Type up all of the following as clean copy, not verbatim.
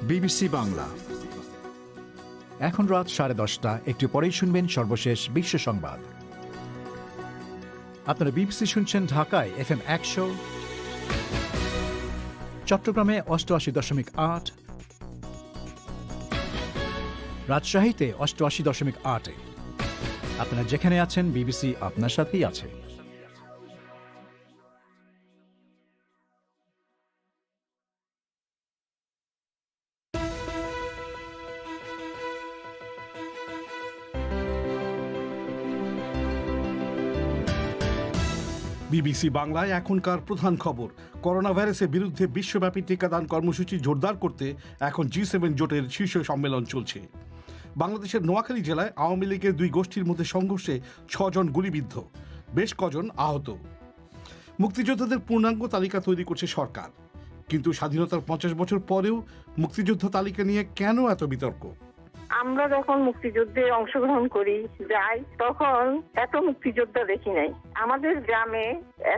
BBC Bangla. এখন রাত 10:30। একটু পরেই শুনবেন সর্বশেষ বিশ্ব সংবাদ। আপনারা বিবিসি শুনছেন ঢাকায় FM 100, চট্টগ্রামে 88.8, রাজশাহীতে 88.8। আপনারা যেখানে আছেন, বিবিসি আপনার সাথেই আছে। বিবিসি বাংলায় এখনকার প্রধান খবর। করোনা ভাইরাসের বিরুদ্ধে বিশ্বব্যাপী টিকাদান কর্মসূচি জোরদার করতে এখন G7 জোটের শীর্ষ সম্মেলন চলছে। বাংলাদেশের নোয়াখালী জেলায় আওয়ামী লীগের দুই গোষ্ঠীর মধ্যে সংঘর্ষে 6 জন গুলিবিদ্ধ, বেশ কজন আহত। মুক্তিযোদ্ধাদের পূর্ণাঙ্গ তালিকা তৈরি করছে সরকার, কিন্তু স্বাধীনতার 50 বছর পরেও মুক্তিযোদ্ধা তালিকা নিয়ে কেন এত বিতর্ক? আমরা যখন মুক্তিযুদ্ধে অংশগ্রহণ করি যাই, তখন এত মুক্তিযোদ্ধা দেখি নাই। আমাদের গ্রামে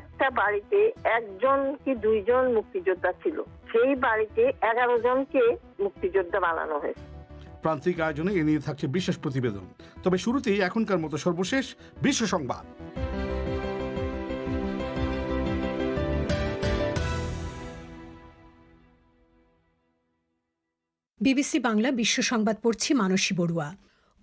একটা বাড়িতে 1জন কি 2জন মুক্তিযোদ্ধা ছিল, সেই বাড়িতে 11 জনকে মুক্তিযোদ্ধা বানানো হয়েছে। প্রান্তিক আয়োজনে এ নিয়ে থাকছে বিশেষ প্রতিবেদন। তবে শুরুতেই এখনকার মতো সর্বশেষ বিশ্ব সংবাদ। বিবিসি বাংলা বিশ্ব সংবাদ পড়ছি মানসী বড়ুয়া।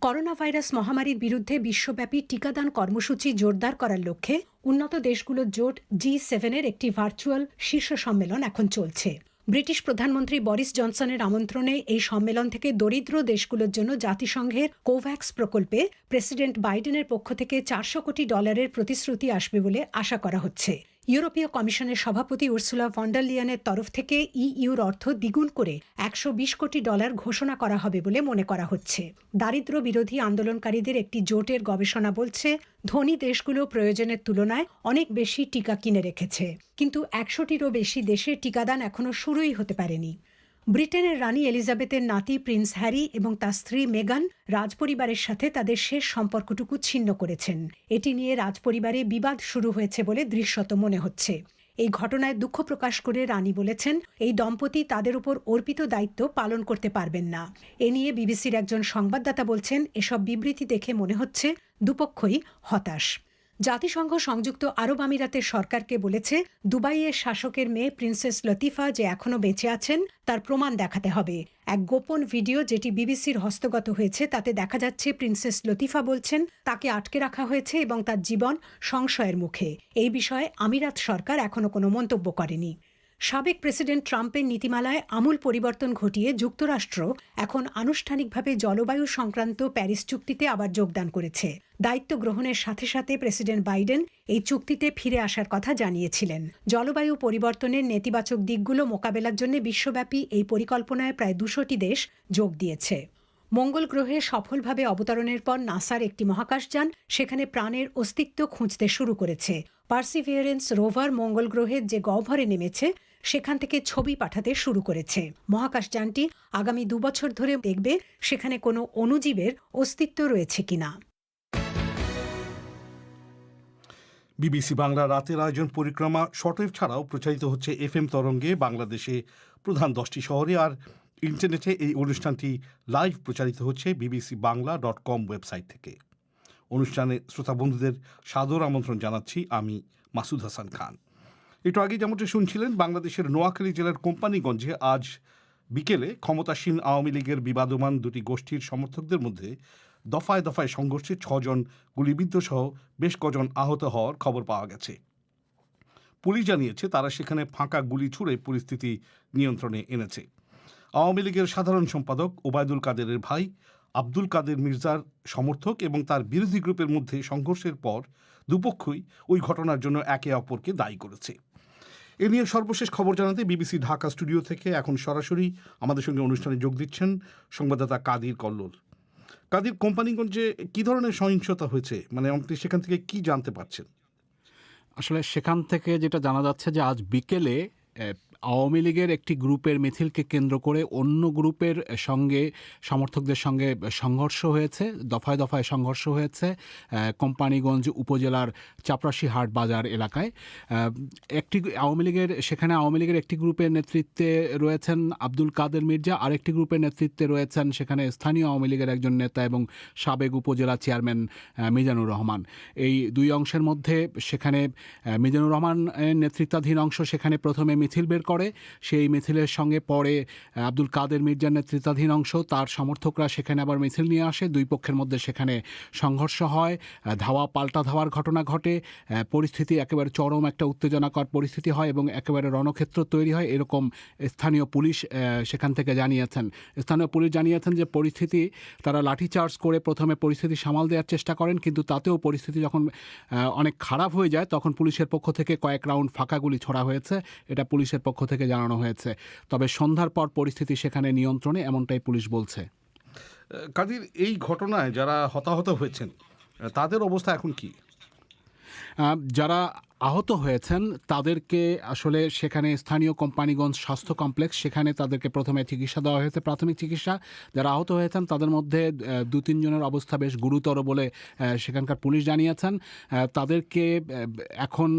করোনা ভাইরাস মহামারীর বিরুদ্ধে বিশ্বব্যাপী টিকাদান কর্মসূচি জোরদার করার লক্ষ্যে উন্নত দেশগুলোর জোট G7-এর একটি ভার্চুয়াল শীর্ষ সম্মেলন এখন চলছে। ব্রিটিশ প্রধানমন্ত্রী বরিস জনসনের আমন্ত্রণে এই সম্মেলন থেকে দরিদ্র দেশগুলোর জন্য জাতিসংঘের কোভ্যাক্স প্রকল্পে প্রেসিডেন্ট বাইডেনের পক্ষ থেকে $400 কোটি প্রতিশ্রুতি আসবে বলে আশা করা হচ্ছে। ইউরোপীয় কমিশনের সভাপতি উর্সুলা ভন ডার লিয়েনের তরফ থেকে ইইউর অর্থ দ্বিগুণ করে $120 কোটি ঘোষণা করা হবে বলে মনে করা হচ্ছে। দারিদ্র্য বিরোধী আন্দোলনকারীদের একটি জোটের গবেষণা বলছে, ধনী দেশগুলো প্রয়োজনের তুলনায় অনেক বেশি টিকা কিনে রেখেছে, কিন্তু 100টিরও বেশি দেশে টিকাদান এখনো শুরুই হতে পারেনি। ব্রিটেনের রানী এলিজাবেথের নাতি প্রিন্স হ্যারি এবং তার স্ত্রী মেগান রাজপরিবারের সাথে তাদের শেষ সম্পর্কটুকু ছিন্ন করেছেন। এটি নিয়ে রাজপরিবারে বিবাদ শুরু হয়েছে বলে দৃশ্যত মনে হচ্ছে। এই ঘটনায় দুঃখ প্রকাশ করে রানী বলেছেন, এই দম্পতি তাদের উপর অর্পিত দায়িত্ব পালন করতে পারবেন না। এ নিয়ে বিবিসির একজন সংবাদদাতা বলছেন, এসব বিবৃতি দেখে মনে হচ্ছে দুপক্ষই হতাশ। জাতিসংঘ সংযুক্ত আরব আমিরাতের সরকারকে বলেছে, দুবাইয়ের শাসকের মেয়ে প্রিন্সেস লতিফা যে এখনো বেঁচে আছেন তার প্রমাণ দেখাতে হবে। এক গোপন ভিডিও যেটি বিবিসির হস্তগত হয়েছে তাতে দেখা যাচ্ছে প্রিন্সেস লতিফা বলছেন তাকে আটকে রাখা হয়েছে এবং তার জীবন সংশয়ের মুখে। এই বিষয়ে আমিরাত সরকার এখনো কোনো মন্তব্য করেনি। সাবেক প্রেসিডেন্ট ট্রাম্পের নীতিমালায় আমূল পরিবর্তন ঘটিয়ে যুক্তরাষ্ট্র এখন আনুষ্ঠানিকভাবে জলবায়ু সংক্রান্ত প্যারিস চুক্তিতে আবার যোগদান করেছে। দায়িত্ব গ্রহণের সাথে সাথে প্রেসিডেন্ট বাইডেন এই চুক্তিতে ফিরে আসার কথা জানিয়েছিলেন। জলবায়ু পরিবর্তনের নেতিবাচক দিকগুলো মোকাবেলার জন্য বিশ্বব্যাপী এই পরিকল্পনায় প্রায় 200টি দেশ যোগ দিয়েছে। মঙ্গল গ্রহে সফলভাবে অবতরণের পর নাসার একটি মহাকাশযান সেখানে প্রাণের অস্তিত্ব খুঁজতে শুরু করেছে। পার্সিভিয়ারেন্স রোভার মঙ্গল গ্রহের যে গহ্বরে নেমেছে সেখান থেকে ছবি পাঠাতে শুরু করেছে। মহাকাশযানটি আগামী 2 বছর ধরে দেখবে সেখানে কোনো অণুজীবের অস্তিত্ব রয়েছে কিনা। বিবিসি বাংলা রাতের আয়োজন পরিক্রমা শর্টওয়েভ ছাড়াও প্রচারিত হচ্ছে FM তরঙ্গে বাংলাদেশে প্রধান 10টি শহরে, আর ইন্টারনেটে এই অনুষ্ঠানটি লাইভ প্রচারিত হচ্ছে bbcbangla.com ওয়েবসাইট থেকে। অনুষ্ঠানে শ্রোতা বন্ধুদের সাদর আমন্ত্রণ জানাচ্ছি আমি মাসুদ হাসান খান। একটু আগে যেমনটি শুনছিলেন, বাংলাদেশের নোয়াখালী জেলার কোম্পানিগঞ্জে আজ বিকেলে ক্ষমতাসীন আওয়ামী লীগের বিবাদমান দুটি গোষ্ঠীর সমর্থকদের মধ্যে দফায় দফায় সংঘর্ষে 6 জন গুলিবিদ্ধ সহ বেশ কজন আহত হওয়ার খবর পাওয়া গেছে। পুলিশ জানিয়েছে তারা সেখানে ফাঁকা গুলি ছুড়ে পরিস্থিতি নিয়ন্ত্রণে এনেছে। আওয়ামী লীগের সাধারণ সম্পাদক ওবায়দুল কাদেরের ভাই আব্দুল কাদের মির্জার সমর্থক এবং তার বিরোধী গ্রুপের মধ্যে সংঘর্ষের পর দুপক্ষই ওই ঘটনার জন্য একে অপরকে দায়ী করেছে। এ নিয়ে সর্বশেষ খবর জানাতে বিবিসি ঢাকা স্টুডিও থেকে এখন সরাসরি আমাদের সঙ্গে অনুষ্ঠানে যোগ দিচ্ছেন সংবাদদাতা কাদির কল্লোল। কাদির, কোম্পানিগঞ্জে কি ধরনের সহিংসতা হয়েছে, মানে আপনি সেখান থেকে কি জানতে পারছেন? আসলে সেখান থেকে যেটা জানা যাচ্ছে যে আজ বিকেলে আওয়ামী লীগের একটি গ্রুপের মিছিলকে কেন্দ্র করে অন্য গ্রুপের সঙ্গে সমর্থকদের সঙ্গে সংঘর্ষ হয়েছে, দফায় দফায় সংঘর্ষ হয়েছে কোম্পানিগঞ্জ উপজেলার চাপরাশি হাট বাজার এলাকায়। সেখানে আওয়ামী লীগের একটি গ্রুপের নেতৃত্বে রয়েছেন আব্দুল কাদের মির্জা, আরেকটি গ্রুপের নেতৃত্বে রয়েছেন সেখানে স্থানীয় আওয়ামী লীগের একজন নেতা এবং সাবেক উপজেলা চেয়ারম্যান মিজানুর রহমান। এই দুই অংশের মধ্যে সেখানে মিজানুর রহমানের নেতৃত্বাধীন অংশ সেখানে প্রথমে মিছিল বের করে, সেই মিছিলের সঙ্গে পরে আব্দুল কাদের মির্জার নেতৃত্বাধীন অংশ তার সমর্থকরা সেখানে আবার মিছিল নিয়ে আসে। দুই পক্ষের মধ্যে সেখানে সংঘর্ষ হয়, পাল্টা ধাওয়ার ঘটনা ঘটে, পরিস্থিতি একেবারে চরম একটা উত্তেজনাকর পরিস্থিতি হয় এবং একেবারে রণক্ষেত্র তৈরি হয়, এরকম স্থানীয় পুলিশ সেখান থেকে জানিয়েছেন। স্থানীয় পুলিশ জানিয়েছেন যে পরিস্থিতি তারা লাঠিচার্জ করে প্রথমে পরিস্থিতি সামাল দেওয়ার চেষ্টা করেন, কিন্তু তাতেও পরিস্থিতি যখন অনেক খারাপ হয়ে যায় তখন পুলিশের পক্ষ থেকে কয়েক রাউন্ড ফাঁকা গুলি ছোড়া হয়েছে, এটা পুলিশের পক্ষ থেকে জানানো হয়েছে। তবে সন্ধ্যার পর পরিস্থিতি সেখানে নিয়ন্ত্রণে, এমনটাই পুলিশ বলছে। কাদির, এই ঘটনায় যারা হতাহত হয়েছেন তাদের অবস্থা এখন কি? যারা আহত হয়েছেন তাদেরকে আসলে সেখানে স্থানীয় কোম্পানিগঞ্জ স্বাস্থ্য কমপ্লেক্স, সেখানে তাদেরকে প্রথমে চিকিৎসা দেওয়া হয়েছে, প্রাথমিক চিকিৎসা। যারা আহত হয়েছেন তাদের মধ্যে 2-3 জনের অবস্থা বেশ গুরুতর বলে সেখানকার পুলিশ জানিয়েছেন। তাদেরকে এখন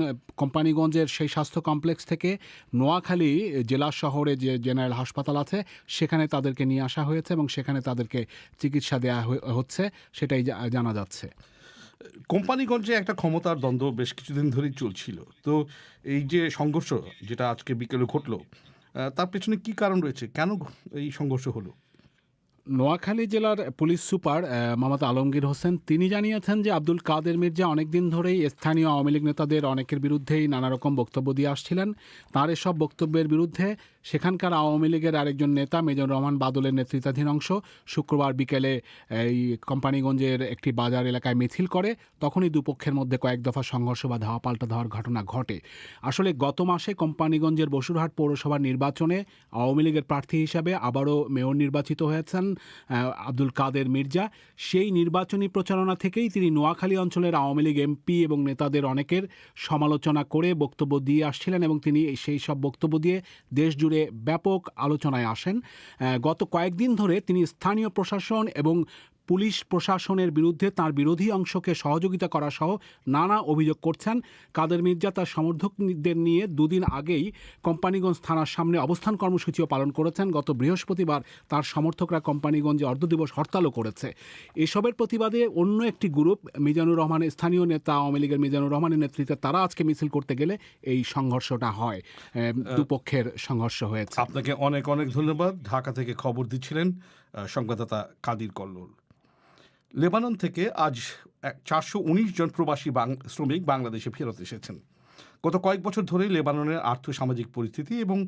কোম্পানিগঞ্জের সেই স্বাস্থ্য কমপ্লেক্স থেকে নোয়াখালী জেলা শহরে যে জেনারেল হাসপাতাল আছে সেখানে তাদেরকে নিয়ে আসা হয়েছে এবং সেখানে তাদেরকে চিকিৎসা দেওয়া হচ্ছে, সেটাই জানা যাচ্ছে। কোম্পানিগঞ্জে একটা ক্ষমতার দ্বন্দ্ব বেশ কিছুদিন ধরেই চলছিল, তো এই যে সংঘর্ষ যেটা আজকে বিকেলে ঘটলো তার পেছনে কি কারণ রয়েছে, কেন এই সংঘর্ষ হলো? নোয়াখালী জেলার পুলিশ সুপার মোহাম্মদ আলমগীর হোসেন তিনি জানিয়েছেন যে আব্দুল কাদের মির্জা অনেকদিন ধরেই স্থানীয় আওয়ামী লীগ নেতাদের অনেকের বিরুদ্ধেই নানা রকম বক্তব্য দিয়ে আসছিলেন। তার এসব বক্তব্যের বিরুদ্ধে সেখানকার আওয়ামী লীগের আরেকজন নেতা মিজানুর রহমান বাদলের নেতৃত্বাধীন অংশ শুক্রবার বিকেলে এই কোম্পানিগঞ্জের একটি বাজার এলাকায় মিছিল করে। তখনই দুপক্ষের মধ্যে কয়েক দফা সংঘর্ষ বা ধাওয়া পাল্টা ধাওয়ার ঘটনা ঘটে। আসলে গত মাসে কোম্পানিগঞ্জের বসুরহাট পৌরসভার নির্বাচনে আওয়ামী লীগের প্রার্থী হিসাবে আবারও মেয়র নির্বাচিত হয়েছেন আব্দুল কাদের মির্জা। সেই নির্বাচনী প্রচারণা থেকেই তিনি নোয়াখালী অঞ্চলের আওয়ামী লীগ এমপি এবং নেতাদের অনেকের সমালোচনা করে বক্তব্য দিয়ে আসছিলেন এবং তিনি সেই সব বক্তব্য দিয়ে দেশ জুড়ে ব্যাপক আলোচনায় আসেন। গত কয়েকদিন ধরে তিনি স্থানীয় প্রশাসন এবং পুলিশ প্রশাসনের বিরুদ্ধে তার বিরোধী অংশকে সহযোগিতা করা সহ নানা অভিযোগ করছেন। কাদের মির্জা তার সমর্থকদের নিয়ে দুদিন আগেই কোম্পানিগঞ্জ থানার সামনে অবস্থান কর্মসূচিও পালন করেছেন। গত বৃহস্পতিবার তার সমর্থকরা কোম্পানিগঞ্জে অর্ধদিবস হরতালও করেছে। এসবের প্রতিবাদে অন্য একটি গ্রুপ মিজানুর রহমানের স্থানীয় নেতা আওয়ামী লীগের মিজানুর রহমানের নেতৃত্বে তারা আজকে মিছিল করতে গেলে এই সংঘর্ষটা হয়, দুপক্ষের সংঘর্ষ হয়েছে। আপনাকে অনেক অনেক ধন্যবাদ। ঢাকা থেকে খবর দিচ্ছিলেন সংবাদদাতা কাদির কল্লোল। লেবানন থেকে আজ 419 জন প্রবাসী শ্রমিক বাংলাদেশে ফেরত এসেছেন। গত কয়েক বছর ধরে লেবাননের আর্থসামাজিক পরিস্থিতি এবং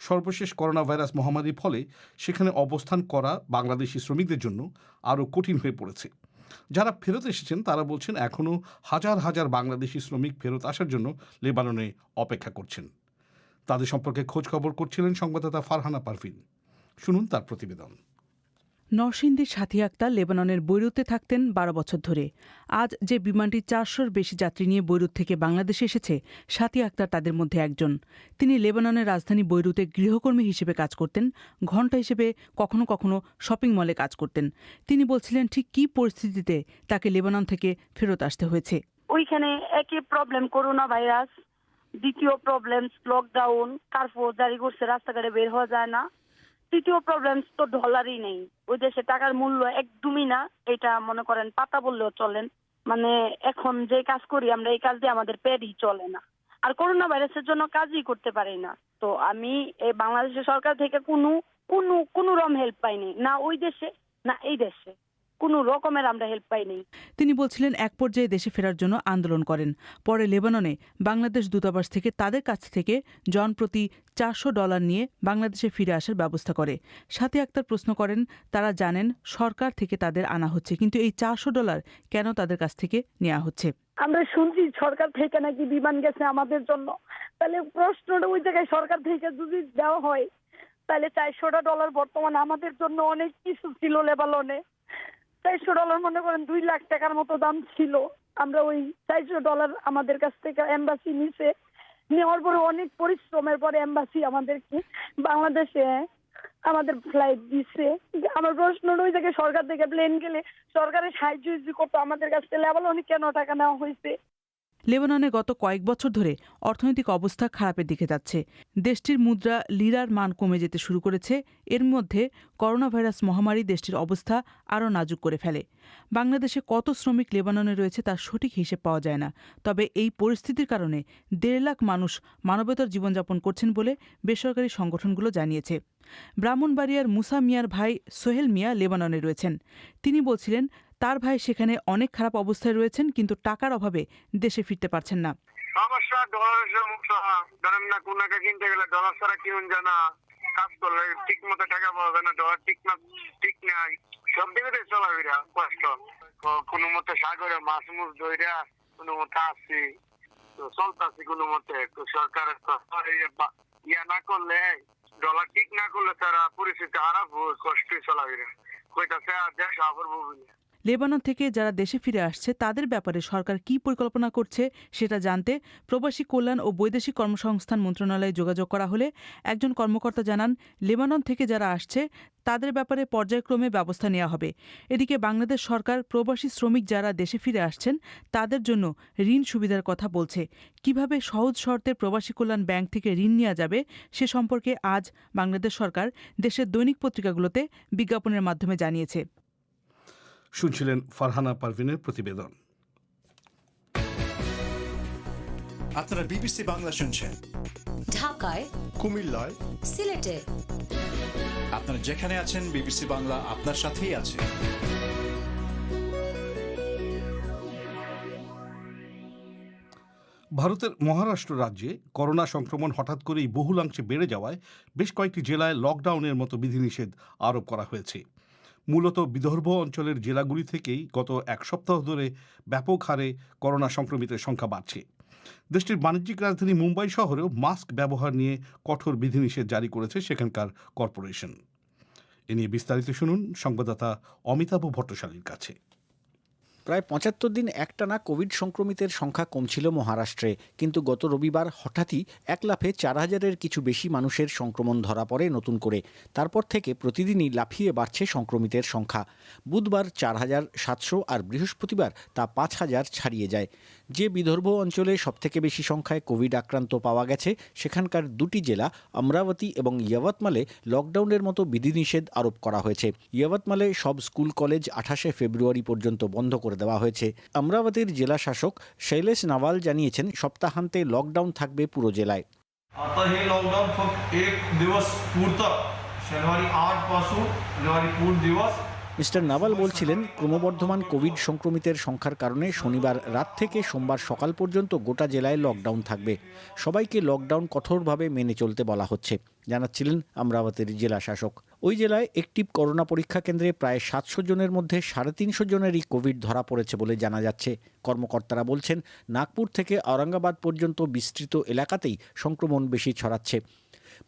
সর্বশেষ করোনা ভাইরাস মহামারীর ফলে সেখানে অবস্থান করা বাংলাদেশি শ্রমিকদের জন্য আরও কঠিন হয়ে পড়েছে। যারা ফেরত এসেছেন তারা বলছেন এখনও হাজার হাজার বাংলাদেশি শ্রমিক ফেরত আসার জন্য লেবাননে অপেক্ষা করছেন। তাদের সম্পর্কে খোঁজ খবর করছিলেন সংবাদদাতা ফারহানা পারভিন। শুনুন তার প্রতিবেদন। নরসিংদীর সাথী আক্তার লেবাননের বৈরুতে থাকতেন 12 বছর ধরে। আজ যে বিমানটি 400-র বেশি যাত্রী নিয়ে বৈরুত থেকে বাংলাদেশে এসেছে, সাথী আক্তার তাদের মধ্যে একজন। তিনি লেবাননের রাজধানী বৈরুতে গৃহকর্মী হিসেবে কাজ করতেন, ঘণ্টা হিসেবে কখনো কখনো শপিং মলে কাজ করতেন। তিনি বলছিলেন ঠিক কী পরিস্থিতিতে তাকে লেবানন থেকে ফেরত আসতে হয়েছে। ওইখানে একই প্রবলেম, করোনা ভাইরাস, দ্বিতীয় প্রবলেম লকডাউন, কারফিউ জারি করছে, রাস্তাঘাটে বের হওয়া যায় না। তৃতীয় প্রবলেম তো ডলারই নেই, ওই দেশে টাকার মূল্য একদমই না, এটা মনে করেন পাতা বললেও চলেন। মানে এখন যে কাজ করি আমরা, এই কাজ দিয়ে আমাদের পেটই চলে না, আর করোনা ভাইরাসের জন্য কাজই করতে পারি না। তো আমি এই বাংলাদেশের সরকার থেকে কোনো রকম হেল্প পাইনি, না ওই দেশে না এই দেশে, কোনো রকমের আমরা হেল্প পাইনি। তিনি বলছিলেন এক পর্যায়ে দেশে ফেরার জন্য আন্দোলন করেন। পরে লেবাননে বাংলাদেশ দূতাবাস থেকে তাদের কাছ থেকে জনপ্রতি $400 নিয়ে বাংলাদেশে ফিরে আসার ব্যবস্থা করে। সাথী আক্তার প্রশ্ন করেন, তারা জানেন সরকার থেকে তাদের আনা হচ্ছে, কিন্তু এই $400 কেন তাদের কাছ থেকে নেওয়া হচ্ছে? আমরা শুনছি সরকার থেকে নাকি বিমান গেছে আমাদের জন্য, তাহলে প্রশ্নটা ওই জায়গায় সরকার থেকে যদি দেওয়া হয় তাহলে $400 বর্তমানে আমাদের জন্য অনেক কিছু ছিল। লেবাননে $400 মনে করেন 2 লাখ টাকার মতো দাম ছিল। আমরা ওই $400 আমাদের কাছ থেকে এম্বাসি নিছে, নেওয়ার পরে অনেক পরিশ্রমের পরে এম্বাসি আমাদেরকে বাংলাদেশে আমাদের ফ্লাইট দিচ্ছে। আমার প্রশ্ন ওই জায়গায় সরকার থেকে প্লেন গেলে সরকারের সাহায্য করতো, আমাদের কাছ থেকে লেভেল অনেক কেন টাকা নেওয়া হয়েছে। লেবাননে গত কয়েক বছর ধরে অর্থনৈতিক অবস্থা খারাপের দিকে যাচ্ছে। দেশটির মুদ্রা লিরার মান কমে যেতে শুরু করেছে। এর মধ্যে করোনা ভাইরাস মহামারী দেশটির অবস্থা আরও নাজুক করে ফেলে। বাংলাদেশে কত শ্রমিক লেবাননে রয়েছে তার সঠিক হিসেব পাওয়া যায় না। তবে এই পরিস্থিতির কারণে 1.5 লাখ মানুষ মানবেতর জীবনযাপন করছেন বলে বেসরকারি সংগঠনগুলো জানিয়েছে। ব্রাহ্মণবাড়িয়ার মুসা মিয়ার ভাই সোহেল মিয়া লেবাননে রয়েছেন। তিনি বলছিলেন তার ভাই সেখানে অনেক খারাপ অবস্থায় রয়েছেন, কিন্তু টাকার অভাবে দেশে ফিরতে পারছেন না। সমস্যা ডলারের সমস্যা, ধরেন না কোন টাকা কিনতে গেলে ডলার ছাড়া কিনুন যায় না, কাজ করলে ঠিক মতো টাকা পাওয়া যায় না, ডলার ঠিক নাই, সব দিকে চলাফেরা কষ্ট। কোনো মতে সাগরে মাছ মুছ ধইরা কোনো মতে আসছি, তো চলতেছি কোনো মতে। তো সরকারের ইয়া না করলে, ডলার ঠিক না করলে তারা পরিস্থিতি খারাপ কষ্টই চলাফেরা কইতাছে আর দেশ আবার বলবে। লেবানন থেকে যারা দেশে ফিরে আসছে তাদের ব্যাপারে সরকার কী পরিকল্পনা করছে সেটা জানতে প্রবাসী কল্যাণ ও বৈদেশিক কর্মসংস্থান মন্ত্রণালয়ে যোগাযোগ করা হলে একজন কর্মকর্তা জানান, লেবানন থেকে যারা আসছে তাদের ব্যাপারে পর্যায়ক্রমে ব্যবস্থা নেওয়া হবে। এদিকে বাংলাদেশ সরকার প্রবাসী শ্রমিক যারা দেশে ফিরে আসছেন তাদের জন্য ঋণ সুবিধার কথা বলছে। কিভাবে সহজ শর্তে প্রবাসী কল্যাণ ব্যাংক থেকে ঋণ নেওয়া যাবে সে সম্পর্কে আজ বাংলাদেশ সরকার দেশের দৈনিক পত্রিকাগুলোতে বিজ্ঞাপনের মাধ্যমে জানিয়েছে। শুনছিলেন ফারহানা পারভিনের প্রতিবেদন। আপনারা বিবিসি বাংলা শুনছেন ঢাকায়, কুমিল্লায়, সিলেটে। আপনারা যেখানে আছেন বিবিসি বাংলা আপনার সাথেই আছে। ভারতের মহারাষ্ট্র রাজ্যে করোনা সংক্রমণ হঠাৎ করেই বহুলাংশে বেড়ে যাওয়ায় বেশ কয়েকটি জেলায় লকডাউনের মতো বিধিনিষেধ আরোপ করা হয়েছে। মূলত বিদর্ভ অঞ্চলের জেলাগুলি থেকেই গত এক সপ্তাহ ধরে ব্যাপক হারে করোনা সংক্রমিতের সংখ্যা বাড়ছে। দেশটির বাণিজ্যিক রাজধানী মুম্বাই শহরেও মাস্ক ব্যবহার নিয়ে কঠোর বিধিনিষেধ জারি করেছে সেখানকার কর্পোরেশন। এ নিয়ে বিস্তারিত শুনুন সংবাদদাতা অমিতাভ ভট্টশালীর কাছে। প্রায় ৭৫ দিন একটানা কোভিড সংক্রমিতের সংখ্যা কমছিল মহারাষ্ট্রে, কিন্তু গত রবিবার হঠাৎই এক লাফে ৪,০০০-এর কিছু বেশি মানুষের সংক্রমণ ধরা পড়ে নতুন করে। তারপর থেকে প্রতিদিনই লাফিয়ে বাড়ছে সংক্রমিতের সংখ্যা। বুধবার ৪,৭০০ আর বৃহস্পতিবার তা ৫,০০০ ছাড়িয়ে যায়। যে বিদর্ভ অঞ্চলে সবথেকে বেশি সংখ্যায় কোভিড আক্রান্ত পাওয়া গেছে সেখানকার দুটি জেলা অমরাবতী এবং ইয়াভাতমালে লকডাউনের মতো বিধিনিষেধ আরোপ করা হয়েছে। ইয়াভাতমালে সব স্কুল কলেজ ২৮শে ফেব্রুয়ারি পর্যন্ত বন্ধ করে দেওয়া হয়েছে। অমরাবতীর জেলা শাসক শৈলেশ নাভাল জানিয়েছেন সপ্তাহান্তে লকডাউন থাকবে পুরো জেলায়। आता हे लॉकडाऊन फक्त 1 दिवस पुरतं, शनिवारी 8 पासून रविवारी पूर्ण दिवस। মিস্টার নাভাল বলছিলেন, ক্রমবর্ধমান কোভিড সংক্রমিতের সংখ্যার কারণে শনিবার রাত থেকে সোমবার সকাল পর্যন্ত গোটা জেলায় লকডাউন থাকবে। সবাইকে লকডাউন কঠোরভাবে মেনে চলতে বলা হচ্ছে, জানাচ্ছিলেন অমরাবতীর জেলা শাসক। ওই জেলায় একটিভ করোনা পরীক্ষা কেন্দ্রে প্রায় ৭০০ জনের মধ্যে ৩৫০ জনেরই কোভিড ধরা পড়েছে বলে জানা যাচ্ছে। কর্মকর্তারা বলছেন, নাগপুর থেকে ঔরঙ্গাবাদ পর্যন্ত বিস্তৃত এলাকাতেই সংক্রমণ বেশি ছড়াচ্ছে।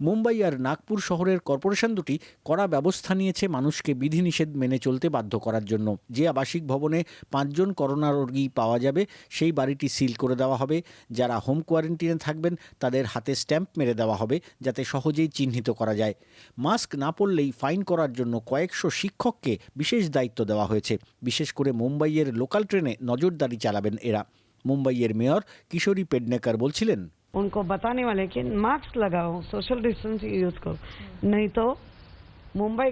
মুম্বাই আর নাগপুর শহরের কর্পোরেশন দুটি কড়া ব্যবস্থা নিয়েছে মানুষকে বিধিনিষেধ মেনে চলতে বাধ্য করার জন্য। যে আবাসিক ভবনে ৫ জন করোনা রোগী পাওয়া যাবে সেই বাড়িটি সিল করে দেওয়া হবে। যারা হোম কোয়ারেন্টিনে থাকবেন তাদের হাতে স্ট্যাম্প মেরে দেওয়া হবে যাতে সহজেই চিহ্নিত করা যায়। মাস্ক না পরলেই ফাইন করার জন্য কয়েকশো শিক্ষককে বিশেষ দায়িত্ব দেওয়া হয়েছে। বিশেষ করে মুম্বাইয়ের লোকাল ট্রেনে নজরদারি চালাবেন এরা। মুম্বাইয়ের মেয়র কিশোরী পেডনেকার বলছিলেন, उनको बताने वाले कि मास्क लगाओ, सोशल डिस्टेंसिंग यूज करो, नहीं तो मुंबई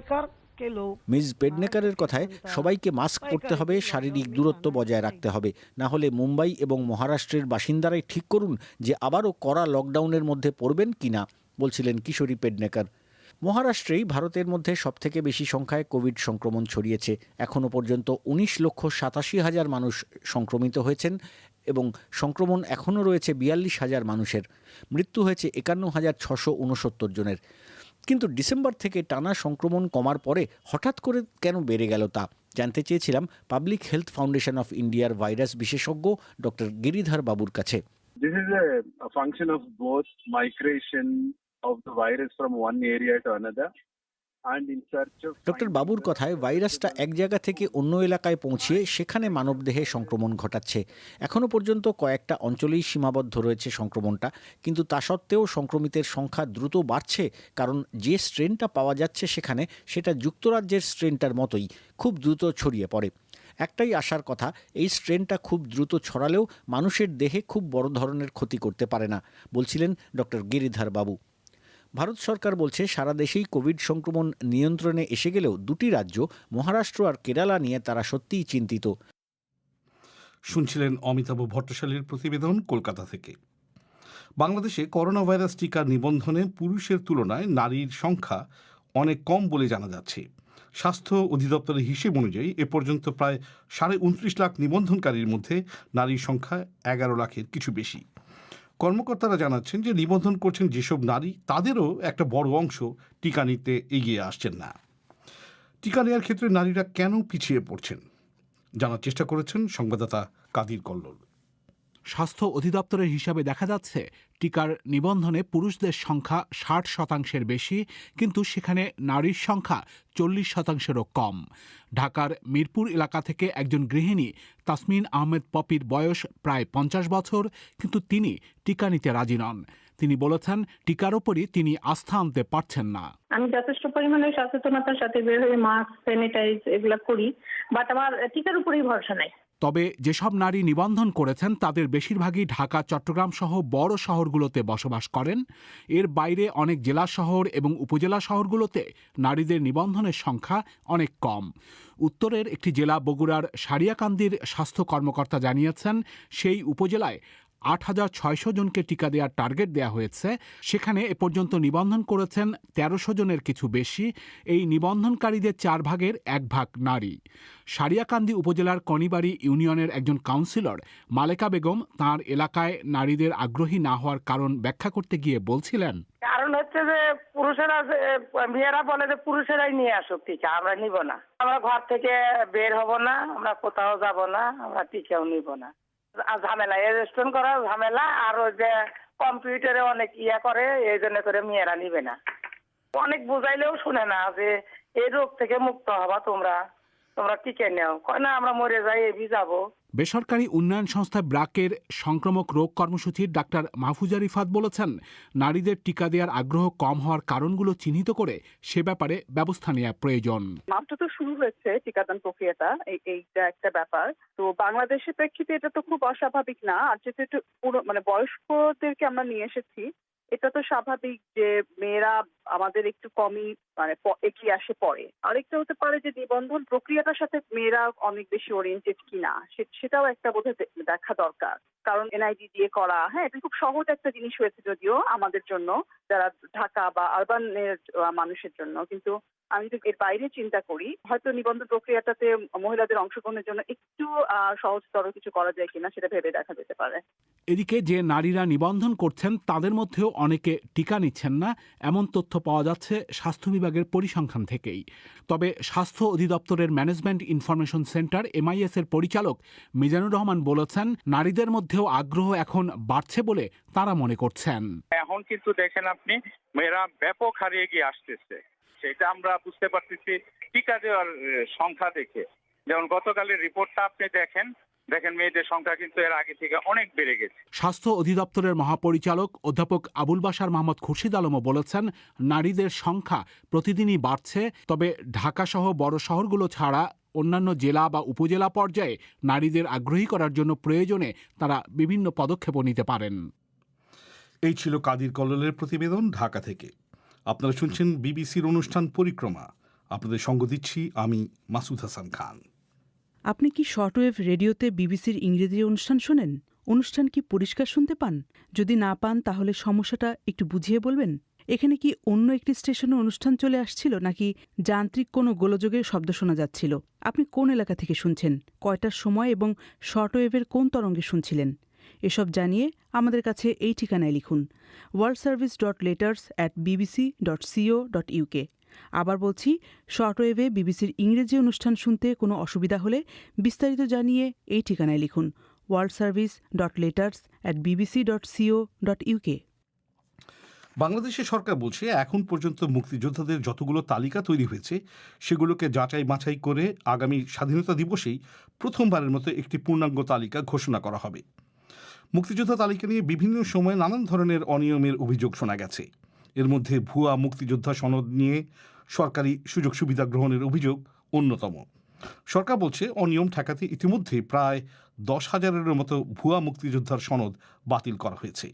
के लोग। মিস পেডনেকারের কথায় সবাইকে মাস্ক পরতে হবে, শারীরিক দূরত্ব বজায় রাখতে হবে, না হলে মুম্বাই এবং মহারাষ্ট্রের বাসিন্দারাই ঠিক করুন যে আবারও কড়া লকডাউনের মধ্যে পড়বেন কিনা, বলছিলেন কিশোরী পেডনেকার। মহারাষ্ট্রেই ভারতের মধ্যে সবথেকে বেশি সংখ্যায় কোভিড সংক্রমণ ছড়িয়েছে। এখনও পর্যন্ত ১৯,৮৭,০০০ মানুষ সংক্রমিত হয়েছেন এবং সংক্রমণ এখনও রয়েছে ৪২,০০০ মানুষের। মৃত্যু হয়েছে ৫১,৬৬৯ জনের। কিন্তু ডিসেম্বর থেকে টানা সংক্রমণ কমার পরে হঠাৎ করে কেন বেড়ে গেল তা জানতে চেয়েছিলাম পাবলিক হেলথ ফাউন্ডেশন অফ ইন্ডিয়ার ভাইরাস বিশেষজ্ঞ ডক্টর গিরিধর বাবুর কাছে। This is a function of both migration of the virus from one area to another doctor বাবুর কথায় ভাইরাসটা এক জায়গা থেকে অন্য এলাকায় পৌঁছিয়ে সেখানে মানবদেহে সংক্রমণ ঘটাচ্ছে। এখনও পর্যন্ত কয়েকটা অঞ্চলেই সীমাবদ্ধ রয়েছে সংক্রমণটা, কিন্তু তা সত্ত্বেও সংক্রমিতের সংখ্যা দ্রুত বাড়ছে, কারণ যে স্ট্রেনটা পাওয়া যাচ্ছে সেখানে সেটা যুক্তরাজ্যের স্ট্রেনটার মতোই খুব দ্রুত ছড়িয়ে পড়ে। একটাই আশার কথা, এই স্ট্রেনটা খুব দ্রুত ছড়ালেও মানুষের দেহে খুব বড় ধরনের ক্ষতি করতে পারে না, বলছিলেন ডক্টর গিরিধার বাবু। ভারত সরকার বলছে সারা দেশেই কোভিড সংক্রমণ নিয়ন্ত্রণে এসে গেলেও দুটি রাজ্য মহারাষ্ট্র আর কেরালা নিয়ে তারা সত্যিই চিন্তিত। শুনছিলেন অমিতাভ ভট্টশালীর প্রতিবেদন কলকাতা থেকে। বাংলাদেশে করোনা ভাইরাস টিকা নিবন্ধনে পুরুষের তুলনায় নারীর সংখ্যা অনেক কম বলে জানা যাচ্ছে। স্বাস্থ্য অধিদপ্তরের হিসেব অনুযায়ী এ পর্যন্ত প্রায় 29.5 লাখ নিবন্ধনকারীর মধ্যে নারীর সংখ্যা 11 লাখের কিছু বেশি। কর্মকর্তারা জানাচ্ছেন যে নিবন্ধন করছেন যেসব নারী, তাদেরও একটা বড় অংশ টিকা নিতে এগিয়ে আসছেন না। টিকা নেওয়ার ক্ষেত্রে নারীরা কেন পিছিয়ে পড়ছেন জানার চেষ্টা করেছেন সংবাদদাতা কাদির কল্লোল। স্বাস্থ্য অধিদপ্তরের হিসাবে দেখা যাচ্ছে টিকার নিবন্ধনে পুরুষদের সংখ্যা 60% বেশি, কিন্তু সেখানে নারীর সংখ্যা 40%-এরও কম। ঢাকার মিরপুর এলাকা থেকে একজন গৃহিণী তাসমিন আহমেদ পপির বয়স প্রায় 50 বছর, কিন্তু তিনি টিকা নিতে রাজি নন। তিনি বলেছেন টিকার ওপরই তিনি আস্থা আনতে পারছেন না। আমি যথেষ্ট পরিমাণে সচেতনতার সাথে বের হয়ে মাস্ক, স্যানিটাইজ এগুলা করি, বাট আমার টিকার উপরেই ভরসা নাই। তবে যেসব নারী নিবন্ধন করেছেন তাদের বেশিরভাগই ঢাকা, চট্টগ্রাম সহ বড় শহরগুলোতে বসবাস করেন। এর বাইরে অনেক জেলা শহর এবং উপজেলা শহরগুলোতে নারীদের নিবন্ধনের সংখ্যা অনেক কম। উত্তরের একটি জেলা বগুড়ার সারিয়াকান্দির স্বাস্থ্য কর্মকর্তা জানিয়েছেন সেই উপজেলায় 8,600 জনকে টিকা দেওয়ার টার্গেট দেওয়া হয়েছে। সেখানে এ পর্যন্ত নিবন্ধন করেছেন 1300 জনের কিছু বেশি। এই নিবন্ধনকারীদের 4 ভাগের 1 ভাগ নারী। সারিয়াকান্দি উপজেলার কনিবাড়ি ইউনিয়নের একজন কাউন্সিলর মালেকা বেগম তাঁর এলাকায় নারীদের আগ্রহী না হওয়ার কারণ ব্যাখ্যা করতে গিয়ে বলছিলেন, কারণ হচ্ছে যে পুরুষেরা, মেয়েরা বলে যে পুরুষেরাই নিয়ে আসুক টিকা, আমরা নিব না, আমরা ঘর থেকে বের হব না, আমরা কোথাও যাব না, আমরা টিকাও নিব না। ঝামেলা, রেজিস্ট্রেশন করার ঝামেলা, আর ওই যে কম্পিউটারে অনেক করে, এই জন্য করে মেয়েরা নিবে না। অনেক বুঝাইলেও শুনে না যে এই রোগ থেকে মুক্ত হবা তোমরা টিকে নেও, কয় না আমরা মরে যাই এবি যাবো। বেসরকারি উন্নয়ন সংস্থা ব্র্যাকের সংক্রামক রোগ কর্মসূচির ডাক্তার মাহফুজা রিফাত বলেছেন, নারীদের টিকা দেওয়ার আগ্রহ কম হওয়ার কারণগুলো চিহ্নিত করে সে ব্যাপারে ব্যবস্থা নেওয়া প্রয়োজন। মাত্র তো শুরু হয়েছে টিকাদান প্রক্রিয়াটা, এইটা একটা ব্যাপার। তো বাংলাদেশের প্রেক্ষিতে এটা তো খুব অস্বাভাবিক না। আর যেহেতু একটু পুরো বয়স্কদেরকে আমরা নিয়ে এসেছি, এটা তো স্বাভাবিক যে মেয়েরা আমাদের একটু কমই এগিয়ে আসে পরে। আরেকটা হতে পারে যে নিবন্ধন প্রক্রিয়াটার সাথে মেয়েরা অনেক বেশি ওরিয়েন্টেড কিনা, সেটাও একটা বোধহয় দেখা দরকার। কারণ এনআইডি দিয়ে করা, হ্যাঁ, এটা খুব সহজ একটা জিনিস হয়েছে যদিও আমাদের জন্য, যারা ঢাকা বা আরবানের মানুষের জন্য, কিন্তু আমি যদি এর বাইরে চিন্তা করি, হয়তো নিবন্ধন প্রক্রিয়াটাতে মহিলাদের অংশগ্রহণের জন্য একটু সহজতর কিছু করা যায় কিনা সেটা ভেবে দেখা যেতে পারে। এদিকে যে নারীরা নিবন্ধন করছেন তাদের মধ্যেও অনেকে টিকা নিচ্ছেন না, এমন তথ্য পাওয়া যাচ্ছে স্বাস্থ্য বিভাগের পরিসংখ্যান থেকেই। তবে স্বাস্থ্য অধিদপ্তরের ম্যানেজমেন্ট ইনফরমেশন সেন্টার MIS এর পরিচালক মিজানুর রহমান বলেছেন, নারীদের মধ্যেও আগ্রহ এখন বাড়ছে বলে তারা মনে করছেন। এখন কিন্তু দেখেন আপনি, মেয়েরা ব্যাপক হারে এগিয়ে আসতেছে, সেটা আমরা বুঝতে পারতেছি টিকা দেওয়ার সংখ্যা দেখে। যেমন গতকালের রিপোর্টটা আপনি দেখেন মেয়েদের সংখ্যা কিন্তু এর আগে থেকে অনেক বেড়ে গেছে। স্বাস্থ্য অধিদপ্তরের মহাপরিচালক অধ্যাপক আবুল বাশার মোহাম্মদ খুরশিদ আলমও বলেছেন, নারীদের সংখ্যা প্রতিদিনই বাড়ছে। তবে ঢাকা সহ বড় শহরগুলো ছাড়া অন্যান্য জেলা বা উপজেলা পর্যায়ে নারীদের আগ্রহী করার জন্য প্রয়োজনে তারা বিভিন্ন পদক্ষেপও নিতে পারেন। এই ছিল কাদির কল্লোলের প্রতিবেদন ঢাকা থেকে। আপনারা শুনছেন বিবিসির অনুষ্ঠান পরিক্রমা। আপনাদের সঙ্গ দিচ্ছি আমি মাসুদ হাসান খান। আপনি কি শর্টওয়েভ রেডিওতে বিবিসির ইংরেজি অনুষ্ঠান শোনেন? অনুষ্ঠান কি পরিষ্কার শুনতে পান? যদি না পান তাহলে সমস্যাটা একটু বুঝিয়ে বলবেন। এখানে কি অন্য একটি স্টেশনে অনুষ্ঠান চলে আসছিল, নাকি যান্ত্রিক কোনো গোলযোগের শব্দ শোনা যাচ্ছিল? আপনি কোন এলাকা থেকে শুনছেন, কয়টার সময় এবং শর্টওয়েভের কোন তরঙ্গে শুনছিলেন? এসব জানিয়ে আমাদের কাছে এই ঠিকানায় লিখুন, worldservice.letters@bbc.co.uk। আবার বলছি, শর্টওয়েভে বিবিসির ইংরেজি অনুষ্ঠান শুনতে কোনো অসুবিধা হলে বিস্তারিত জানিয়ে এই ঠিকানায় লিখুন, worldservice.letters@bbc.co.uk। বাংলাদেশের সরকার বলছে এখন পর্যন্ত মুক্তিযোদ্ধাদের যতগুলো তালিকা তৈরি হয়েছে সেগুলোকে যাচাই বাছাই করে আগামী স্বাধীনতা দিবসেই প্রথমবারের মতো একটি পূর্ণাঙ্গ তালিকা ঘোষণা করা হবে। মুক্তিযোদ্ধা তালিকা নিয়ে বিভিন্ন সময়ে নানান ধরনের অনিয়মের অভিযোগ শোনা গেছে। এর মধ্যে ভুয়া মুক্তিযোদ্ধা সনদ নিয়ে সরকারি সুযোগ সুবিধা গ্রহণের অভিযোগ অন্যতম। সরকার বলছে অনিয়ম ঠেকাতে ইতিমধ্যে প্রায় 10,000-এর মতো ভুয়া মুক্তিযোদ্ধার সনদ বাতিল করা হয়েছে।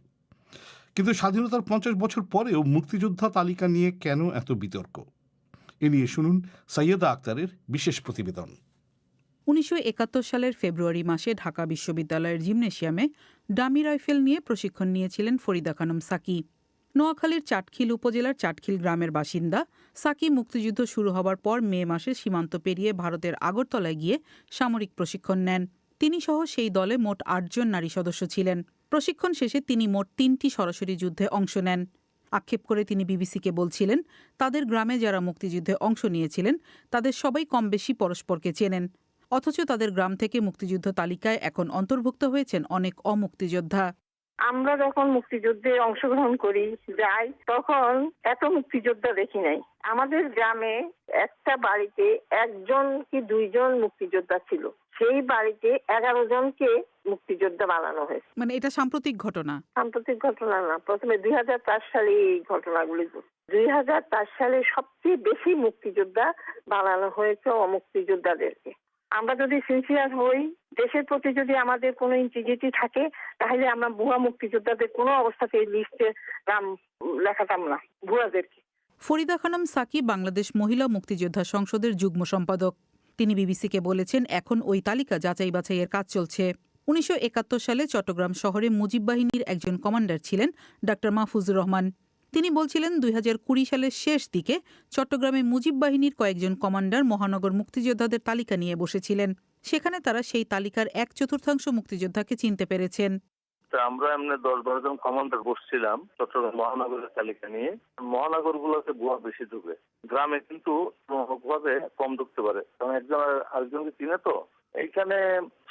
কিন্তু স্বাধীনতার 50 বছর পরেও মুক্তিযোদ্ধা তালিকা নিয়ে কেন এত বিতর্ক? এ নিয়ে শুনুন সৈয়দা আক্তারের বিশেষ প্রতিবেদন। 1971 সালের ফেব্রুয়ারি মাসে ঢাকা বিশ্ববিদ্যালয়ের জিমনেশিয়ামে ডামি রাইফেল নিয়ে প্রশিক্ষণ নিয়েছিলেন ফরিদা খানম সাকি। নোয়াখালীর চাটখিল উপজেলার চাটখিল গ্রামের বাসিন্দা সাকি মুক্তিযুদ্ধ শুরু হবার পর মে মাসে সীমান্ত পেরিয়ে ভারতের আগরতলায় গিয়ে সামরিক প্রশিক্ষণ নেন। তিনি সহ সেই দলে মোট 8 জন নারী সদস্য ছিলেন। প্রশিক্ষণ শেষে তিনি মোট 3টি সরাসরি যুদ্ধে অংশ নেন। আক্ষেপ করে তিনি বিবিসিকে বলছিলেন, তাদের গ্রামে যারা মুক্তিযুদ্ধে অংশ নিয়েছিলেন তাদের সবাই কম বেশি পরস্পরকে চেনেন, অথচ তাদের গ্রাম থেকে মুক্তিযুদ্ধ তালিকায় এখন অন্তর্ভুক্ত হয়েছেন অনেক অমুক্তিযোদ্ধা। আমরা যখন মুক্তিযুদ্ধে অংশগ্রহণ করি যাই তখন এত মুক্তিযোদ্ধা দেখি নাই। আমাদের গ্রামে একটা বাড়িতে 1 জন কি 2 জন মুক্তিযোদ্ধা ছিল, সেই বাড়িতে 11 জনকে মুক্তিযোদ্ধা বানানো হয়েছে। মানে এটা সাম্প্রতিক ঘটনা? সাম্প্রতিক ঘটনা না, প্রথমে 2004 সালে এই ঘটনাগুলি। 2004 সালে সবচেয়ে বেশি মুক্তিযোদ্ধা বানানো হয়েছে অমুক্তিযোদ্ধাদেরকে। আমরা যদি সিনসিয়ার হই, দেশের প্রতি যদি আমাদের কোনো ইন্টিগ্রিটি থাকে, তাহলে আমরা ভুয়া মুক্তিযোদ্ধাদের কোনো অবস্থাতে এই লিস্টে নাম লেখাতাম না, ভুয়াদেরকে। ফরিদা খানম সাকি বাংলাদেশ মহিলা মুক্তিযোদ্ধা সংসদের যুগ্ম সম্পাদক। তিনি বিবিসিকে বলেছেন, এখন ওই তালিকা যাচাই বাছাইয়ের কাজ চলছে। 1971 সালে চট্টগ্রাম শহরে মুজিব বাহিনীর একজন কমান্ডার ছিলেন ডা. মাহফুজুর রহমান। তিনি বলছিলেন, 2020 সালের শেষ দিকে চট্টগ্রামে মুজিব বাহিনীর কয়েকজন কমান্ডার মহানগর মুক্তিযোদ্ধাদের তালিকা নিয়ে বসেছিলেন। সেখানে তারা সেই তালিকার 1/4 মুক্তিযোদ্ধাকে চিনতে পেরেছেন। আমরা এমনি 10-12 জন কমান্ডার বসছিলাম চট্টগ্রাম মহানগরের তালিকা নিয়ে। মহানগরগুলোতে ভুয়া বেশি ঢুকে, গ্রামে কিন্তু ভাবে কম ঢুকতে পারে, কারণ একজন আরেকজনকে চিনে। তো এইখানে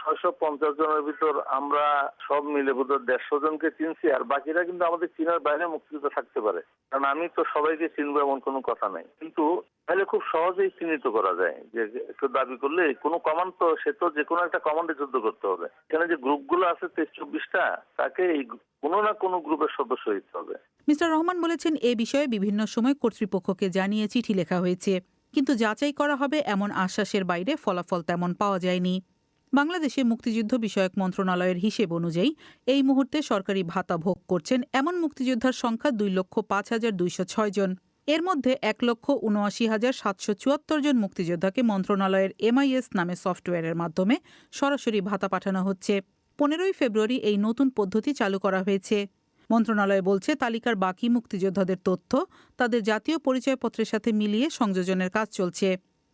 650 জনের ভিতর আমরা সব মিলে বোধ 150 জনকে চিনছি, আর বাকিরা কিন্তু আমাদের চিনার বাইরে মুক্তিযোদ্ধা থাকতে পারে, কারণ আমি তো সবাইকে চিনবো এমন কোনো কথা নাই। কিন্তু তাহলে খুব সহজেই চিহ্নিত করা যায় যে একটু দাবি করলে কোনো কমান্ড, তো সে তো যে কোনো একটা কমান্ডে যুদ্ধ করতে হবে। এখানে যে গ্রুপগুলো আছে 23-24টা, তাকে এই কোনো না কোনো গ্রুপের সদস্য হতে হবে। মিস্টার রহমান বলেছেন, এ বিষয়ে বিভিন্ন সময় কর্তৃপক্ষকে জানিয়ে চিঠি লেখা হয়েছে, কিন্তু যাচাই করা হবে এমন আশ্বাসের বাইরে ফলাফল তেমন পাওয়া যায়নি। বাংলাদেশে মুক্তিযুদ্ধ বিষয়ক মন্ত্রণালয়ের হিসেব অনুযায়ী এই মুহূর্তে সরকারি ভাতা ভোগ করছেন এমন মুক্তিযোদ্ধার সংখ্যা 2,05,206 জন। এর মধ্যে 1,79,774 জন মুক্তিযোদ্ধাকে মন্ত্রণালয়ের MIS নামে সফটওয়্যারের মাধ্যমে সরাসরি ভাতা পাঠানো হচ্ছে। 15ই ফেব্রুয়ারি এই নতুন পদ্ধতি চালু করা হয়েছে। মন্ত্রণালয় বলছে, তালিকার বাকি মুক্তিযোদ্ধাদের তথ্য তাদের জাতীয় পরিচয়পত্রের সাথে মিলিয়ে সংযোজনের কাজ চলছে।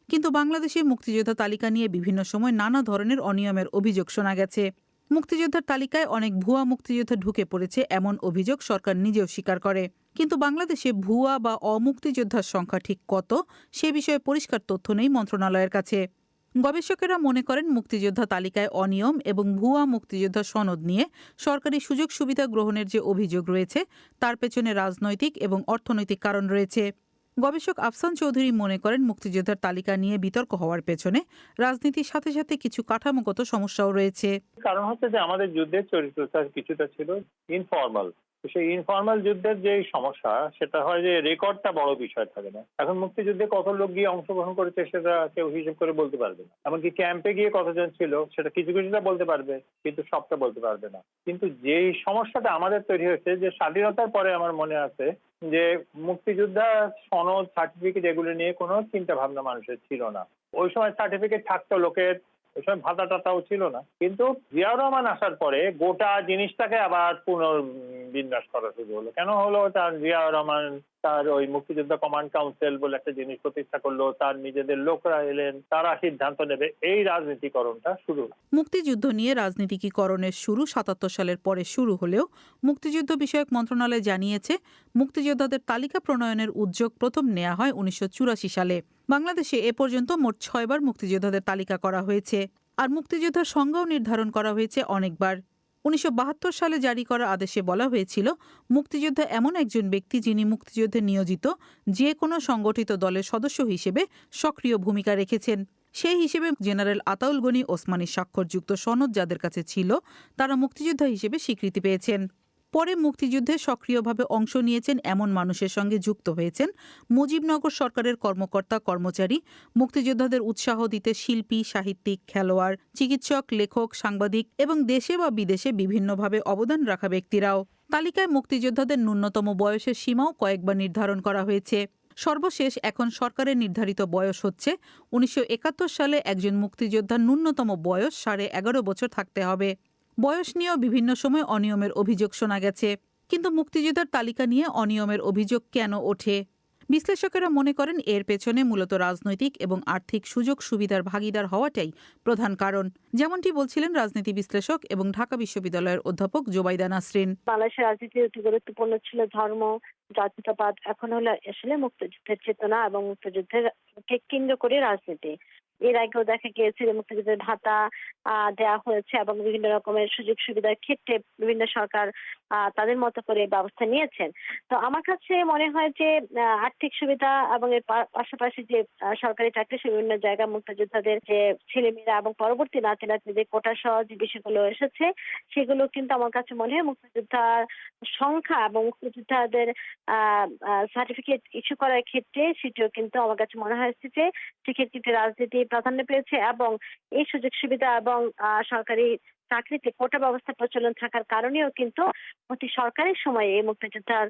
কিন্তু বাংলাদেশে মুক্তিযোদ্ধা তালিকা নিয়ে বিভিন্ন সময় নানা ধরনের অনিয়মের অভিযোগ শোনা গেছে। মুক্তিযোদ্ধার তালিকায় অনেক ভুয়া মুক্তিযোদ্ধা ঢুকে পড়েছে এমন অভিযোগ সরকার নিজেও স্বীকার করে। কিন্তু বাংলাদেশে ভুয়া বা অমুক্তিযোদ্ধার সংখ্যা ঠিক কত, সে বিষয়ে পরিষ্কার তথ্য নেই মন্ত্রণালয়ের কাছে। গবেষকেরা মনে করেন, মুক্তিযোদ্ধা তালিকায় অনিয়ম এবং ভুয়া মুক্তিযোদ্ধা সনদ নিয়ে সরকারি সুযোগ সুবিধা গ্রহণের যে অভিযোগ রয়েছে, তার পেছনে রাজনৈতিক এবং অর্থনৈতিক কারণ রয়েছে। গবেষক আফসান চৌধুরী মনে করেন, মুক্তিযোদ্ধার তালিকা নিয়ে বিতর্ক হওয়ার পেছনে রাজনীতির সাথে সাথে কিছু কাঠামোগত সমস্যাও রয়েছে। কারণ হচ্ছে যে আমাদের যুদ্ধের চরিত্রটা কিছুটা ছিল ইনফর্মাল। সেই ইনফর্মাল যুদ্ধের যে সমস্যা, সেটা হয় যে রেকর্ডটা বড় বিষয় থাকে না। এখন মুক্তিযুদ্ধে কত লোক গিয়ে অংশগ্রহণ করেছে সেটা কেউ হিসেব করে বলতে পারবে না। এমনকি ক্যাম্পে গিয়ে কতজন ছিল সেটা কিছুটা বলতে পারবে, কিন্তু সবটা বলতে পারবে না। কিন্তু যেই সমস্যাটা আমাদের তৈরি হয়েছে, যে স্বাধীনতার পরে আমার মনে আছে যে মুক্তিযোদ্ধা সনদ, সার্টিফিকেট এগুলো নিয়ে কোনো চিন্তা ভাবনা মানুষের ছিল না। ওই সময় সার্টিফিকেট থাকতো লোকের, ওই সময় ভাতা টাতাও ছিল না। কিন্তু জিয়াউর রহমান আসার পরে গোটা জিনিসটাকে আবার পুনর্বিন্যাস করা শুরু হলো। কেন হলো? তার জিয়াউর রহমান তার ওই মুক্তিযোদ্ধা কমান্ড কাউন্সিল বলে একটা জিনিস প্রতিষ্ঠা করলো, তার নিজেদের লোকরা এলেন, তারা সিদ্ধান্ত নেবে, এই রাজনীতিকরণটা শুরু। মুক্তিযুদ্ধ নিয়ে রাজনীতিকরণের শুরু 77 সালের পরে শুরু হলেও মুক্তিযুদ্ধ বিষয়ক মন্ত্রণালয় জানিয়েছে, মুক্তিযোদ্ধাদের তালিকা প্রণয়নের উদ্যোগ প্রথম নেওয়া হয় 1984 সালে। বাংলাদেশে এ পর্যন্ত মোট 6 বার মুক্তিযোদ্ধাদের তালিকা করা হয়েছে, আর মুক্তিযোদ্ধার সংজ্ঞাও নির্ধারণ করা হয়েছে অনেকবার। 1972 সালে জারি করা আদেশে বলা হয়েছিল, মুক্তিযোদ্ধা এমন একজন ব্যক্তি যিনি মুক্তিযুদ্ধে নিয়োজিত যে কোনো সংগঠিত দলের সদস্য হিসেবে সক্রিয় ভূমিকা রেখেছেন। সেই হিসেবে জেনারেল আতাউল গনি ওসমানী স্বাক্ষরযুক্ত সনদ যাদের কাছে ছিল তারা মুক্তিযোদ্ধা হিসেবে স্বীকৃতি পেয়েছেন। পরে মুক্তিযুদ্ধে সক্রিয়ভাবে অংশ নিয়েছেন এমন মানুষের সঙ্গে যুক্ত হয়েছেন মুজিবনগর সরকারের কর্মকর্তা কর্মচারী, মুক্তিযোদ্ধাদের উৎসাহ দিতে শিল্পী, সাহিত্যিক, খেলোয়াড়, চিকিৎসক, লেখক, সাংবাদিক এবং দেশে বা বিদেশে বিভিন্নভাবে অবদান রাখা ব্যক্তিরাও। তালিকায় মুক্তিযোদ্ধাদের ন্যূনতম বয়সের সীমাও কয়েকবার নির্ধারণ করা হয়েছে। সর্বশেষ এখন সরকারের নির্ধারিত বয়স হচ্ছে 1971 সালে একজন মুক্তিযোদ্ধার ন্যূনতম বয়স 11.5 বছর থাকতে হবে। বয়স নিয়েও বিভিন্ন সময় অনিয়মের অভিযোগ শোনা গেছে, কিন্তু মুক্তিযোদ্ধার তালিকা নিয়ে অনিয়মের অভিযোগ কেন ওঠে? বিশ্লেষকেরা মনে করেন এর পেছনে মূলত রাজনৈতিক এবং আর্থিক সুযোগ সুবিধার ভাগিদার হওয়াটাই প্রধান কারণ, যেমনটি বলছিলেন রাজনীতি বিশ্লেষক এবং ঢাকা বিশ্ববিদ্যালয়ের অধ্যাপক জোবাইদা নাসরিন। বাংলাদেশের রাজনীতি অতি গুরুত্বপূর্ণ ছিল ধর্ম, জাতীয়তাবাদ, এখন হলো আসলে মুক্তিযুদ্ধের চেতনা এবং মুক্তিযুদ্ধের কেন্দ্র করে রাজনীতি। এর আগেও দেখা গিয়েছে যে মুক্তিযুদ্ধের ভাতা দেওয়া হয়েছে এবং বিভিন্ন রকমের সুযোগ সুবিধার ক্ষেত্রে বিভিন্ন সরকার তাদের মতো করে ব্যবস্থা নিয়েছেন। তো আমার কাছে মনে হয় যে আর্থিক সুবিধা এবং এর পাশাপাশি যে সরকারি চাকরি বিভিন্ন জায়গায় মুক্তিযোদ্ধাদের যে ছেলেমেয়েরা এবং পরবর্তী নাতি নাতনিদের কোটা সহ যে বিষয়গুলো এসেছে সেগুলো কিন্তু আমার কাছে মনে হয় মুক্তিযোদ্ধার সংখ্যা এবং মুক্তিযোদ্ধাদের সার্টিফিকেট ইস্যু করার ক্ষেত্রে সেটিও কিন্তু আমার কাছে মনে হয়েছে যে সেক্ষেত্রে রাজনীতি প্রাধান্য পেয়েছে এবং এই সুযোগ সুবিধা এবং সরকারি চাকরিতে কোটা ব্যবস্থা প্রচলন থাকার কারণেও কিন্তু প্রতি সরকারের সময়ে এই মুক্তিযোদ্ধার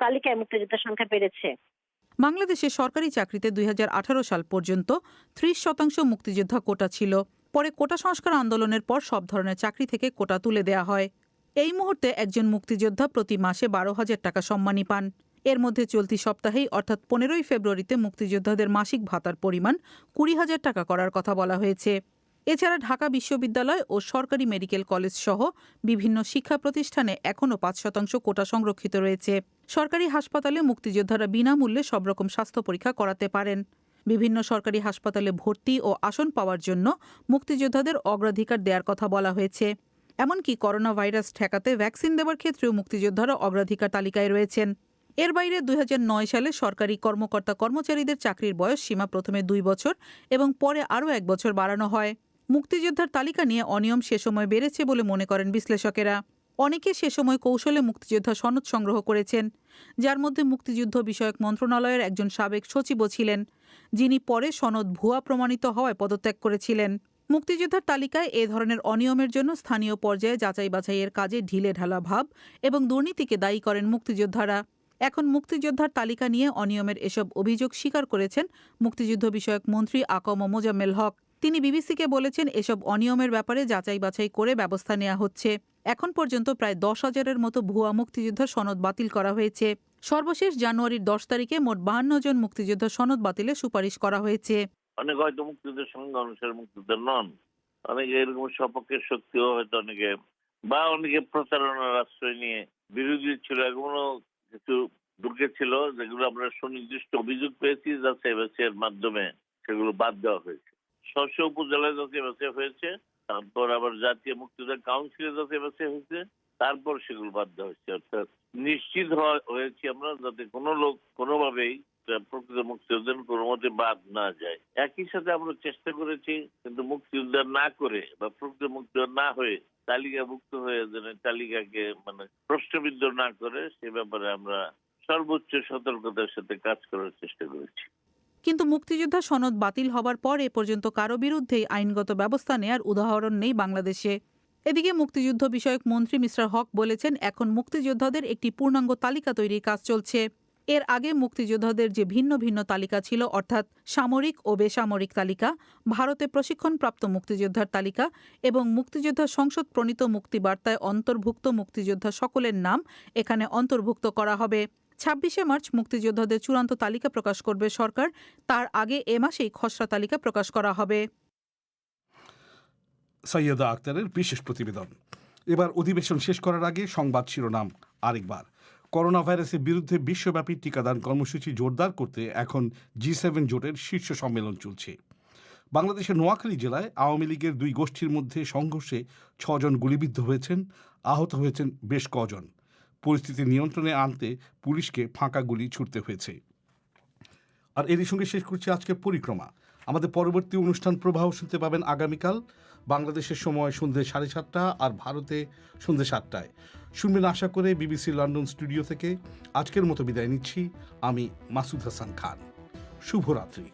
তালিকায় মুক্তিযোদ্ধার সংখ্যা বেড়েছে। বাংলাদেশে সরকারি চাকরিতে 2018 সাল পর্যন্ত 30% মুক্তিযোদ্ধা কোটা ছিল। পরে কোটা সংস্কার আন্দোলনের পর সব ধরনের চাকরি থেকে কোটা তুলে দেওয়া হয়। এই মুহূর্তে একজন মুক্তিযোদ্ধা প্রতি মাসে 12,000 টাকা সম্মানী পান। এর মধ্যে চলতি সপ্তাহেই অর্থাৎ 15ই ফেব্রুয়ারিতে মুক্তিযোদ্ধাদের মাসিক ভাতার পরিমাণ 20,000 টাকা করার কথা বলা হয়েছে। এছাড়া ঢাকা বিশ্ববিদ্যালয় ও সরকারি মেডিকেল কলেজ সহ বিভিন্ন শিক্ষা প্রতিষ্ঠানে এখনও 5% কোটা সংরক্ষিত রয়েছে। সরকারি হাসপাতালে মুক্তিযোদ্ধারা বিনামূল্যে সব রকম স্বাস্থ্য পরীক্ষা করাতে পারেন। বিভিন্ন সরকারি হাসপাতালে ভর্তি ও আসন পাওয়ার জন্য মুক্তিযোদ্ধাদের অগ্রাধিকার দেওয়ার কথা বলা হয়েছে। এমনকি করোনা ভাইরাস ঠেকাতে ভ্যাকসিন দেওয়ার ক্ষেত্রেও মুক্তিযোদ্ধারা অগ্রাধিকার তালিকায় রয়েছেন। এর বাইরে 2009 সালে সরকারি কর্মকর্তা কর্মচারীদের চাকরির বয়স সীমা প্রথমে 2 বছর এবং পরে আরও 1 বছর বাড়ানো হয়। মুক্তিযোদ্ধার তালিকা নিয়ে অনিয়ম সে সময় বেড়েছে বলে মনে করেন বিশ্লেষকেরা। অনেকে সে সময় কৌশলে মুক্তিযোদ্ধা সনদ সংগ্রহ করেছেন, যার মধ্যে মুক্তিযুদ্ধ বিষয়ক মন্ত্রণালয়ের একজন সাবেক সচিবও ছিলেন, যিনি পরে সনদ ভুয়া প্রমাণিত হওয়ায় পদত্যাগ করেছিলেন। মুক্তিযোদ্ধার তালিকায় এ ধরনের অনিয়মের জন্য স্থানীয় পর্যায়ে যাচাই বাছাইয়ের কাজে ঢিলেঢালা ভাব এবং দুর্নীতিকে দায়ী করেন মুক্তিযোদ্ধারা। এখন মুক্তিযোদ্ধার তালিকা নিয়ে অনিয়মের এসব অভিযোগ স্বীকার করেছেন মুক্তিযুদ্ধ বিষয়ক মন্ত্রী আকম মোজাম্মেল হক। তিনি বিবিসিকে বলেছেন, এসব অনিয়মের ব্যাপারে যাচাই বাছাই করে ব্যবস্থা নেওয়া হচ্ছে। এখন পর্যন্ত প্রায় 10,000-এর মতো ভুয়া মুক্তিযোদ্ধার সনদ বাতিল করা হয়েছে। সর্বশেষ জানুয়ারির 10 তারিখে মোট 52 জন মুক্তিযোদ্ধার সনদ বাতিলের সুপারিশ করা হয়েছে। অনেক হয়তো মুক্তিযুদ্ধের সঙ্গে অনুসারে মুক্তিযোদ্ধা নন, অনেকে এরকম সপক্ষের শক্তিও হয়তো অনেকে বা অনেকে প্রতারণার আশ্রয় নিয়ে বিরোধী ছিল, এগুলো কিছু ঢুকে ছিল যেগুলো আমরা সুনির্দিষ্ট অভিযোগ পেয়েছি যাচাই বাছাইয়ের মাধ্যমে সেগুলো বাদ দেওয়া হয়েছে। স্ব উপজেলায় যাচাই বাছাই হয়েছে, তারপর আবার জাতীয় মুক্তিযোদ্ধা কাউন্সিলে যাচাই বাছাই হয়েছে, তারপর সেগুলো বাদ দেওয়া হয়েছে। অর্থাৎ নিশ্চিত হয়েছি আমরা যাতে কোনো লোক কোনোভাবেই প্রকৃত মুক্তিযোদ্ধার কোনো মতে বাদ না যায়। একই সাথে আমরা চেষ্টা করেছি কিন্তু মুক্তিযোদ্ধা না করে বা প্রকৃত মুক্তিযোদ্ধা না হয়ে তালিকাভুক্ত হয়ে যেন তালিকাকে প্রশ্নবিদ্ধ না করে সে ব্যাপারে আমরা সর্বোচ্চ সতর্কতার সাথে কাজ করার চেষ্টা করেছি। কিন্তু মুক্তিযোদ্ধা সনদ বাতিল হবার পর এ পর্যন্ত কারো বিরুদ্ধেই আইনগত ব্যবস্থা নেয়ার উদাহরণ নেই বাংলাদেশে। এদিকে মুক্তিযুদ্ধ বিষয়ক মন্ত্রী মিস্টার হক বলেছেন, এখন মুক্তিযোদ্ধাদের একটি পূর্ণাঙ্গ তালিকা তৈরির কাজ চলছে। এর আগে মুক্তিযোদ্ধাদের যে ভিন্ন ভিন্ন তালিকা ছিল, অর্থাৎ সামরিক ও বেসামরিক তালিকা, ভারতে প্রশিক্ষণপ্রাপ্ত মুক্তিযোদ্ধার তালিকা এবং মুক্তিযোদ্ধা সংসদ প্রণীত মুক্তিবার্তায় অন্তর্ভুক্ত মুক্তিযোদ্ধা সকলের নাম এখানে অন্তর্ভুক্ত করা হবে। 26শে মার্চ মুক্তিযোদ্ধাদের চূড়ান্ত তালিকা প্রকাশ করবে সরকার। তার আগে এ মাসেই খসড়া তালিকা প্রকাশ করা হবে। সৈয়দা আক্তারের বিশেষ প্রতিবেদন। এবার অধিবেশন শেষ করার আগে সংবাদ শিরোনাম আরেকবার। করোনা ভাইরাসের বিরুদ্ধে বিশ্বব্যাপী টিকাদান কর্মসূচি জোরদার করতে এখন G7 জোটের শীর্ষ সম্মেলন চলছে। বাংলাদেশের নোয়াখালী জেলায় আওয়ামী লীগের দুই গোষ্ঠীর মধ্যে সংঘর্ষে 6 জন গুলিবিদ্ধ হয়েছেন, আহত হয়েছেন বেশ কজন। পরিস্থিতি নিয়ন্ত্রণে আনতে পুলিশকে ফাঁকা গুলি ছুড়তে হয়েছে। আর এরই সঙ্গে শেষ করছি আজকের পরিক্রমা। আমাদের পরবর্তী অনুষ্ঠান প্রবাহ শুনতে পাবেন আগামীকাল বাংলাদেশের সময় সন্ধ্যে 7:30 আর ভারতে সন্ধ্যে 7টায়। শুনবেন আশা করে বিবিসি লন্ডন স্টুডিও থেকে। আজকের মতো বিদায় নিচ্ছি আমি মাসুদ হাসান খান। শুভরাত্রি।